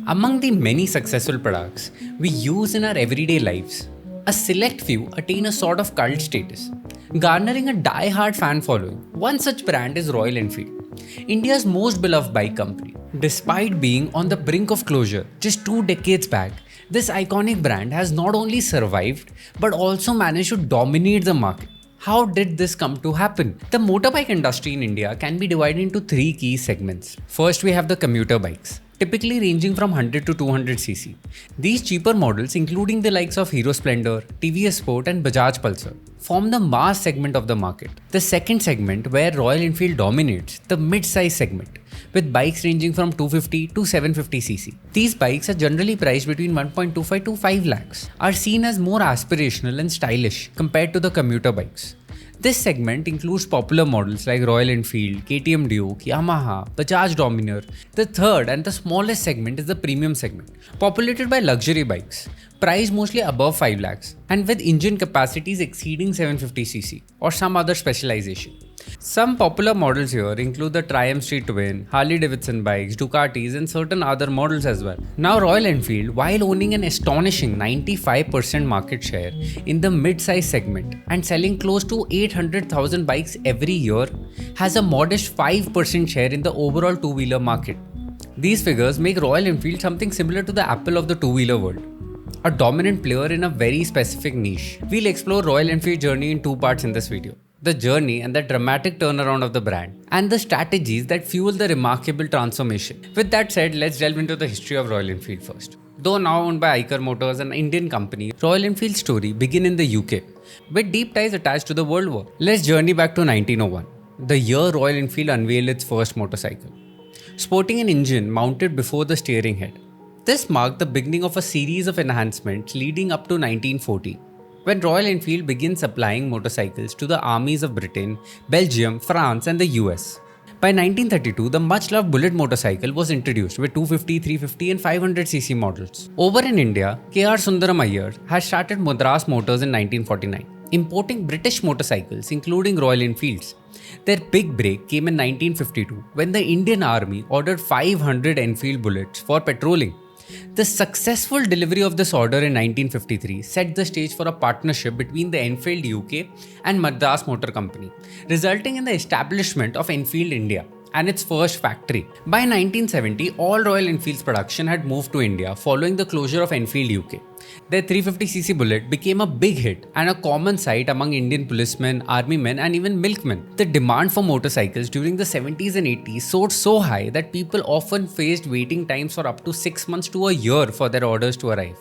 Among the many successful products we use in our everyday lives, a select few attain a sort of cult status, garnering a die-hard fan following. One such brand is Royal Enfield, India's most beloved bike company. Despite being on the brink of closure just 2 decades back, this iconic brand has not only survived but also managed to dominate the market. How did this come to happen? The motorbike industry in India can be divided into 3 key segments. First, we have the commuter bikes, typically ranging from 100 to 200cc. These cheaper models, including the likes of Hero Splendor, TVS Sport and Bajaj Pulsar, form the mass segment of the market. The second segment, where Royal Enfield dominates, the mid-size segment, with bikes ranging from 250 to 750cc. These bikes are generally priced between 1.25 to 5 lakhs, are seen as more aspirational and stylish compared to the commuter bikes. This segment includes popular models like Royal Enfield, KTM Duke, Yamaha, Bajaj Dominar. The third and the smallest segment is the premium segment, populated by luxury bikes, priced mostly above 5 lakhs and with engine capacities exceeding 750cc or some other specialization. Some popular models here include the Triumph Street Twin, Harley-Davidson bikes, Ducatis and certain other models as well. Now Royal Enfield, while owning an astonishing 95% market share in the mid-size segment and selling close to 800,000 bikes every year, has a modest 5% share in the overall two-wheeler market. These figures make Royal Enfield something similar to the Apple of the two-wheeler world, a dominant player in a very specific niche. We'll explore Royal Enfield journey in 2 parts in this video: the journey and the dramatic turnaround of the brand, and the strategies that fuel the remarkable transformation. With that said, let's delve into the history of Royal Enfield first. Though now owned by Eicher Motors, an Indian company, Royal Enfield's story begins in the UK, with deep ties attached to the World War. Let's journey back to 1901, the year Royal Enfield unveiled its first motorcycle, sporting an engine mounted before the steering head. This marked the beginning of a series of enhancements leading up to 1940. When Royal Enfield began supplying motorcycles to the armies of Britain, Belgium, France and the US. By 1932, the much-loved Bullet motorcycle was introduced with 250, 350 and 500cc models. Over in India, K.R. Sundaram Iyer had started Madras Motors in 1949, importing British motorcycles including Royal Enfields. Their big break came in 1952 when the Indian Army ordered 500 Enfield Bullets for patrolling. The successful delivery of this order in 1953 set the stage for a partnership between the Enfield UK and Madras Motor Company, resulting in the establishment of Enfield India and its first factory. By 1970, all Royal Enfield's production had moved to India following the closure of Enfield UK. Their 350cc Bullet became a big hit and a common sight among Indian policemen, army men and even milkmen. The demand for motorcycles during the 70s and 80s soared so high that people often faced waiting times for up to 6 months to a year for their orders to arrive.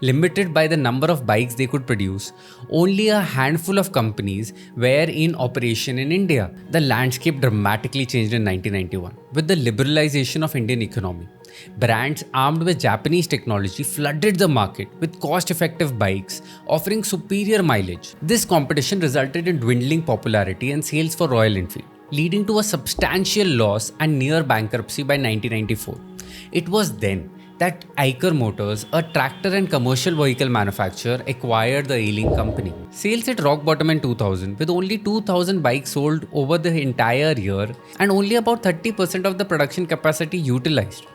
Limited by the number of bikes they could produce, only a handful of companies were in operation in India. The landscape dramatically changed in 1991 with the liberalization of Indian economy. Brands armed with Japanese technology flooded the market with cost-effective bikes offering superior mileage. This competition resulted in dwindling popularity and sales for Royal Enfield, leading to a substantial loss and near bankruptcy by 1994. It was then that Eicher Motors, a tractor and commercial vehicle manufacturer, acquired the ailing company. Sales hit rock bottom in 2000 with only 2,000 bikes sold over the entire year and only about 30% of the production capacity utilized.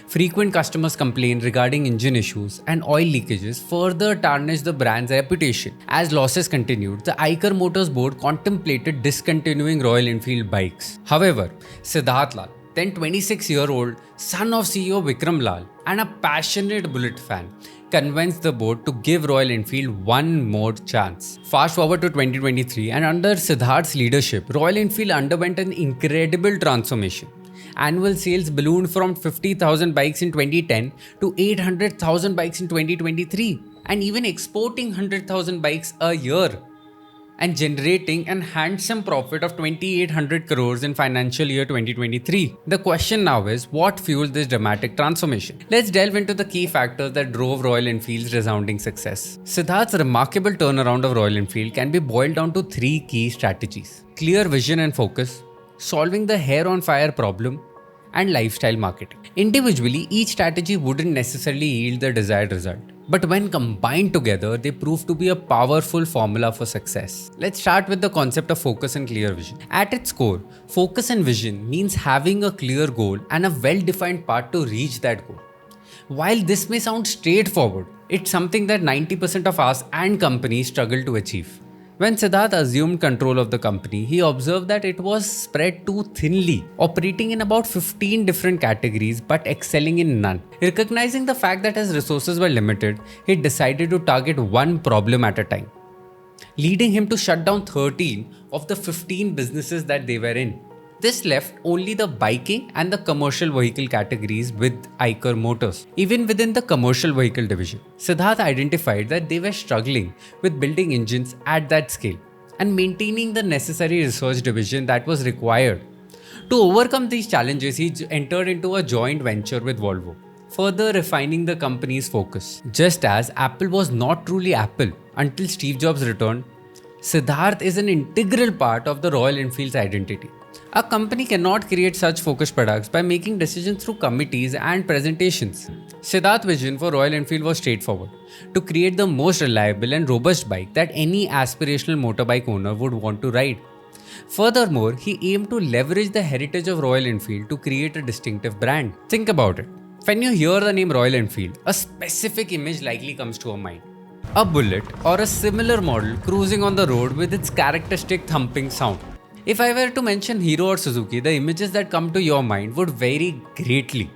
Frequent customers complained regarding engine issues and oil leakages further tarnished the brand's reputation. As losses continued, the Eicher Motors board contemplated discontinuing Royal Enfield bikes. However, Siddharth Lal, then 26-year-old son of CEO Vikram Lal and a passionate Bullet fan, convinced the board to give Royal Enfield one more chance. Fast forward to 2023, and under Siddharth's leadership, Royal Enfield underwent an incredible transformation. Annual sales ballooned from 50,000 bikes in 2010 to 800,000 bikes in 2023, and even exporting 100,000 bikes a year, and generating a handsome profit of 2,800 crores in financial year 2023. The question now is, what fueled this dramatic transformation? Let's delve into the key factors that drove Royal Enfield's resounding success. Siddharth's remarkable turnaround of Royal Enfield can be boiled down to 3 key strategies: clear vision and focus, solving the hair on fire problem, and lifestyle marketing. Individually, each strategy wouldn't necessarily yield the desired result, but when combined together, they prove to be a powerful formula for success. Let's start with the concept of focus and clear vision. At its core, focus and vision means having a clear goal and a well-defined path to reach that goal. While this may sound straightforward, it's something that 90% of us and companies struggle to achieve. When Siddharth assumed control of the company, he observed that it was spread too thinly, operating in about 15 different categories but excelling in none. Recognizing the fact that his resources were limited, he decided to target one problem at a time, leading him to shut down 13 of the 15 businesses that they were in. This left only the biking and the commercial vehicle categories with Eicher Motors. Even within the commercial vehicle division, Siddharth identified that they were struggling with building engines at that scale and maintaining the necessary research division that was required. To overcome these challenges, he entered into a joint venture with Volvo, further refining the company's focus. Just as Apple was not truly Apple until Steve Jobs returned, Siddharth is an integral part of the Royal Enfield's identity. A company cannot create such focused products by making decisions through committees and presentations. Siddharth's vision for Royal Enfield was straightforward: to create the most reliable and robust bike that any aspirational motorbike owner would want to ride. Furthermore, he aimed to leverage the heritage of Royal Enfield to create a distinctive brand. Think about it. When you hear the name Royal Enfield, a specific image likely comes to your mind. A bullet or a similar model cruising on the road with its characteristic thumping sound. If I were to mention Hero or Suzuki, the images that come to your mind would vary greatly.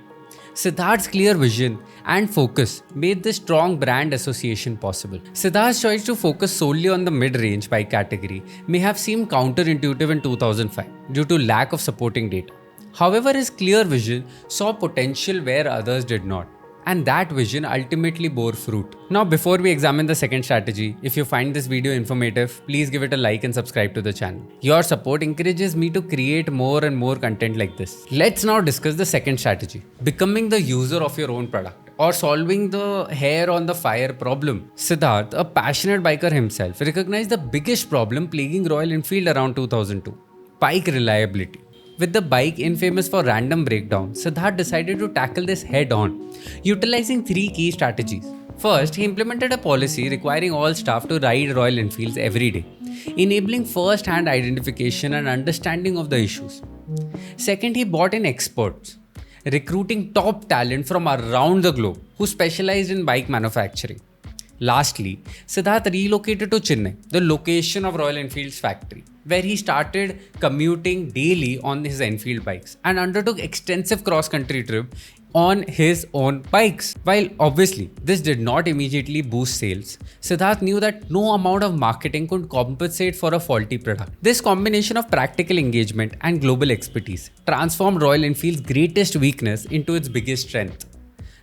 Siddharth's clear vision and focus made this strong brand association possible. Siddharth's choice to focus solely on the mid-range bike category may have seemed counterintuitive in 2005 due to lack of supporting data. However, his clear vision saw potential where others did not, and that vision ultimately bore fruit. Now, before we examine the second strategy, if you find this video informative, please give it a like and subscribe to the channel. Your support encourages me to create more and more content like this. Let's now discuss the second strategy: becoming the user of your own product, or solving the hair on the fire problem. Siddharth, a passionate biker himself, recognized the biggest problem plaguing Royal Enfield around 2002: bike reliability. With the bike infamous for random breakdowns, Siddharth decided to tackle this head-on, utilizing three key strategies. First, he implemented a policy requiring all staff to ride Royal Enfields every day, enabling first-hand identification and understanding of the issues. Second, he brought in experts, recruiting top talent from around the globe who specialized in bike manufacturing. Lastly, Siddharth relocated to Chennai, the location of Royal Enfield's factory, where he started commuting daily on his Enfield bikes and undertook extensive cross-country trips on his own bikes. While obviously this did not immediately boost sales, Siddharth knew that no amount of marketing could compensate for a faulty product. This combination of practical engagement and global expertise transformed Royal Enfield's greatest weakness into its biggest strength.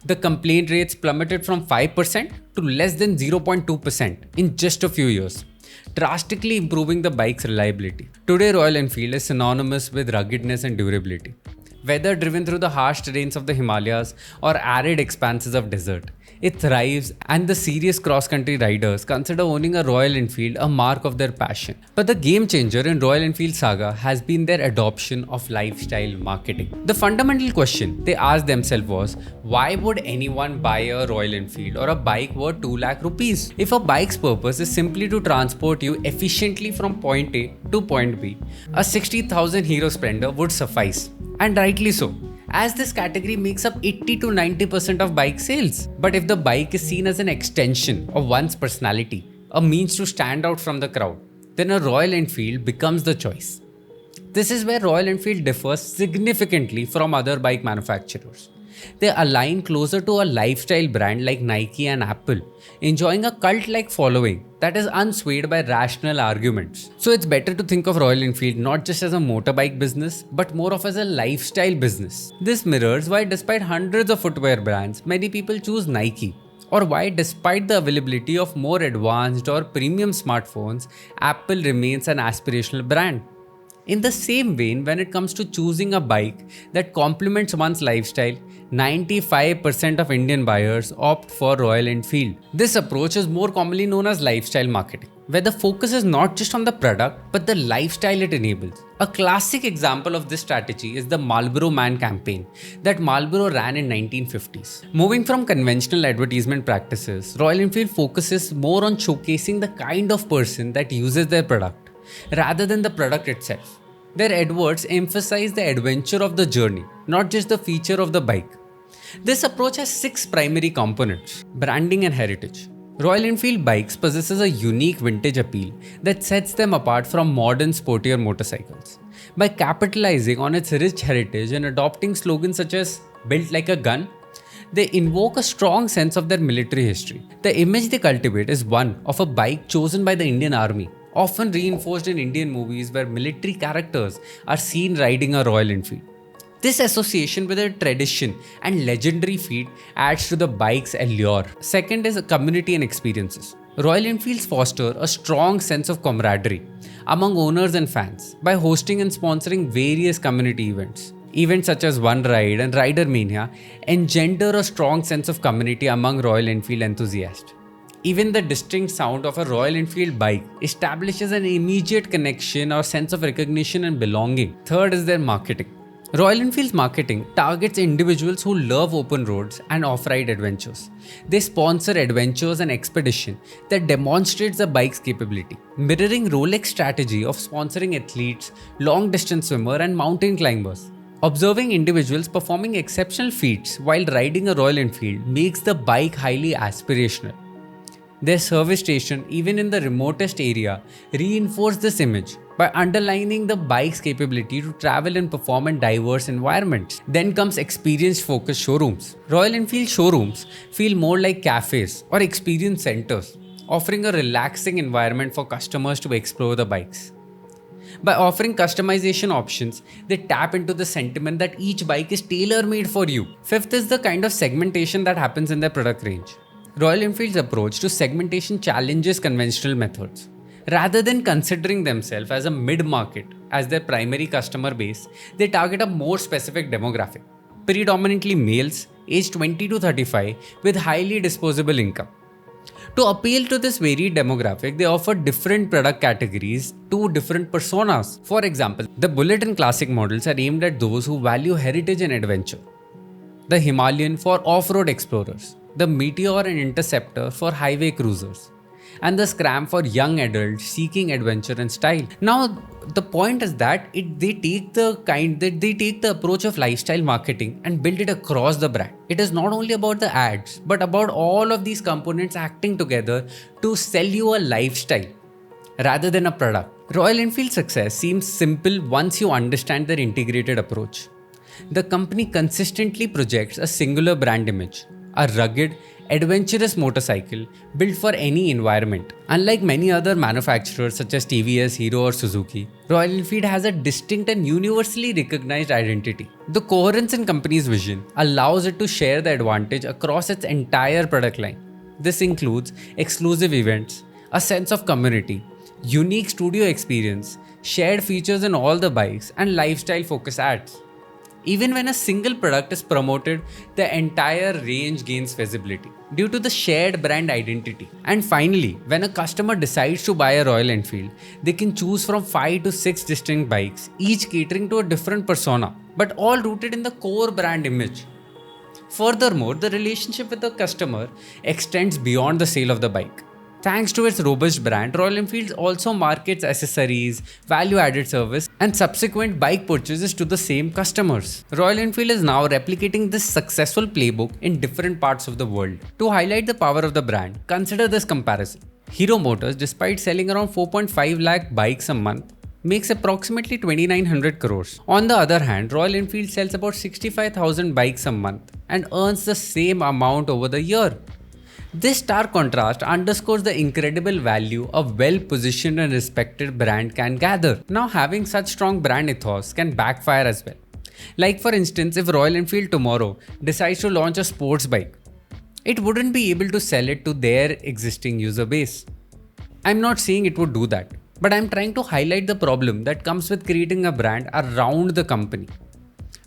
The complaint rates plummeted from 5% to less than 0.2% in just a few years, drastically improving the bike's reliability. Today, Royal Enfield is synonymous with ruggedness and durability. Whether driven through the harsh terrains of the Himalayas or arid expanses of desert, it thrives, and the serious cross-country riders consider owning a Royal Enfield a mark of their passion. But the game changer in Royal Enfield saga has been their adoption of lifestyle marketing. The fundamental question they asked themselves was, why would anyone buy a Royal Enfield or a bike worth 2 lakh rupees? If a bike's purpose is simply to transport you efficiently from point A to point B, a 60,000 Hero Splendor would suffice. And rightly so, as this category makes up 80 to 90% of bike sales. But if the bike is seen as an extension of one's personality, a means to stand out from the crowd, then a Royal Enfield becomes the choice. This is where Royal Enfield differs significantly from other bike manufacturers. They align closer to a lifestyle brand like Nike and Apple, enjoying a cult-like following that is unswayed by rational arguments. So it's better to think of Royal Enfield not just as a motorbike business, but more of as a lifestyle business. This mirrors why despite hundreds of footwear brands, many people choose Nike, or why despite the availability of more advanced or premium smartphones, Apple remains an aspirational brand. In the same vein, when it comes to choosing a bike that complements one's lifestyle, 95% of Indian buyers opt for Royal Enfield. This approach is more commonly known as lifestyle marketing, where the focus is not just on the product, but the lifestyle it enables. A classic example of this strategy is the Marlboro Man campaign that Marlboro ran in 1950s. Moving from conventional advertisement practices, Royal Enfield focuses more on showcasing the kind of person that uses their product, rather than the product itself. Their adverts emphasize the adventure of the journey, not just the feature of the bike. This approach has 6 primary components: branding and heritage. Royal Enfield bikes possesses a unique vintage appeal that sets them apart from modern sportier motorcycles. By capitalizing on its rich heritage and adopting slogans such as "built like a gun," they invoke a strong sense of their military history. The image they cultivate is one of a bike chosen by the Indian Army, often reinforced in Indian movies where military characters are seen riding a Royal Enfield. This association with a tradition and legendary feat adds to the bike's allure. Second is community and experiences. Royal Enfields foster a strong sense of camaraderie among owners and fans by hosting and sponsoring various community events. Events such as One Ride and Rider Mania engender a strong sense of community among Royal Enfield enthusiasts. Even the distinct sound of a Royal Enfield bike establishes an immediate connection or sense of recognition and belonging. Third is their marketing. Royal Enfield's marketing targets individuals who love open roads and off-ride adventures. They sponsor adventures and expeditions that demonstrates the bike's capability, mirroring Rolex's strategy of sponsoring athletes, long-distance swimmers, and mountain climbers. Observing individuals performing exceptional feats while riding a Royal Enfield makes the bike highly aspirational. Their service station, even in the remotest area, reinforce this image by underlining the bike's capability to travel and perform in diverse environments. Then comes experience-focused showrooms. Royal Enfield showrooms feel more like cafes or experience centers, offering a relaxing environment for customers to explore the bikes. By offering customization options, they tap into the sentiment that each bike is tailor-made for you. Fifth is the kind of segmentation that happens in their product range. Royal Enfield's approach to segmentation challenges conventional methods. Rather than considering themselves as a mid-market as their primary customer base, they target a more specific demographic, predominantly males aged 20 to 35 with highly disposable income. To appeal to this varied demographic, they offer different product categories to different personas. For example, the Bullet and Classic models are aimed at those who value heritage and adventure, the Himalayan for off-road explorers, the Meteor and Interceptor for highway cruisers, and the Scram for young adults seeking adventure and style. Now, the point is that they take the approach of lifestyle marketing and build it across the brand. It is not only about the ads, but about all of these components acting together to sell you a lifestyle rather than a product. Royal Enfield's success seems simple once you understand their integrated approach. The company consistently projects a singular brand image, a rugged, adventurous motorcycle built for any environment. Unlike many other manufacturers such as TVS, Hero or Suzuki, Royal Enfield has a distinct and universally recognized identity. The coherence in company's vision allows it to share the advantage across its entire product line. This includes exclusive events, a sense of community, unique studio experience, shared features in all the bikes, and lifestyle-focused ads. Even when a single product is promoted, the entire range gains visibility due to the shared brand identity. And finally, when a customer decides to buy a Royal Enfield, they can choose from 5 to 6 distinct bikes, each catering to a different persona, but all rooted in the core brand image. Furthermore, the relationship with the customer extends beyond the sale of the bike. Thanks to its robust brand, Royal Enfield also markets accessories, value-added service, and subsequent bike purchases to the same customers. Royal Enfield is now replicating this successful playbook in different parts of the world. To highlight the power of the brand, consider this comparison. Hero Motors, despite selling around 4.5 lakh bikes a month, makes approximately 2,900 crores. On the other hand, Royal Enfield sells about 65,000 bikes a month and earns the same amount over the year. This stark contrast underscores the incredible value a well-positioned and respected brand can gather. Now, having such strong brand ethos can backfire as well. Like for instance, if Royal Enfield tomorrow decides to launch a sports bike, it wouldn't be able to sell it to their existing user base. I'm not saying it would do that, but I'm trying to highlight the problem that comes with creating a brand around the company.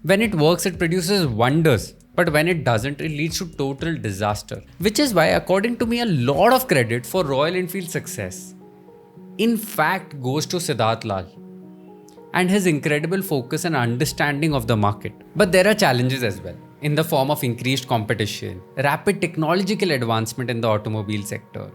When it works, it produces wonders. But when it doesn't, it leads to total disaster. Which is why, according to me, a lot of credit for Royal Enfield's success, in fact, goes to Siddharth Lal and his incredible focus and understanding of the market. But there are challenges as well. in the form of increased competition, rapid technological advancement in the automobile sector,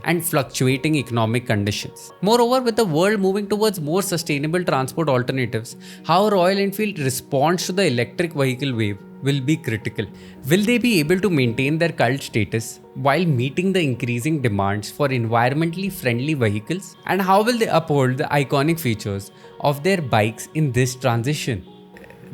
and fluctuating economic conditions. Moreover, with the world moving towards more sustainable transport alternatives, how Royal Enfield responds to the electric vehicle wave will be critical. Will they be able to maintain their cult status while meeting the increasing demands for environmentally friendly vehicles? And how will they uphold the iconic features of their bikes in this transition?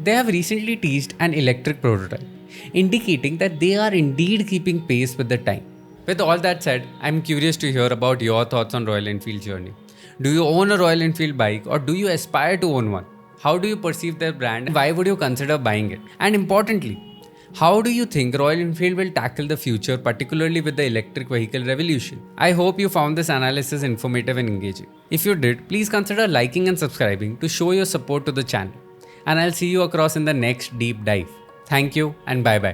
They have recently teased an electric prototype, indicating that they are indeed keeping pace with the time. With all that said, I'm curious to hear about your thoughts on Royal Enfield's journey. Do you own a Royal Enfield bike or do you aspire to own one? How do you perceive their brand? Why would you consider buying it? And importantly, how do you think Royal Enfield will tackle the future, particularly with the electric vehicle revolution? I hope you found this analysis informative and engaging. If you did, please consider liking and subscribing to show your support to the channel. And I'll see you across in the next deep dive. Thank you and bye bye.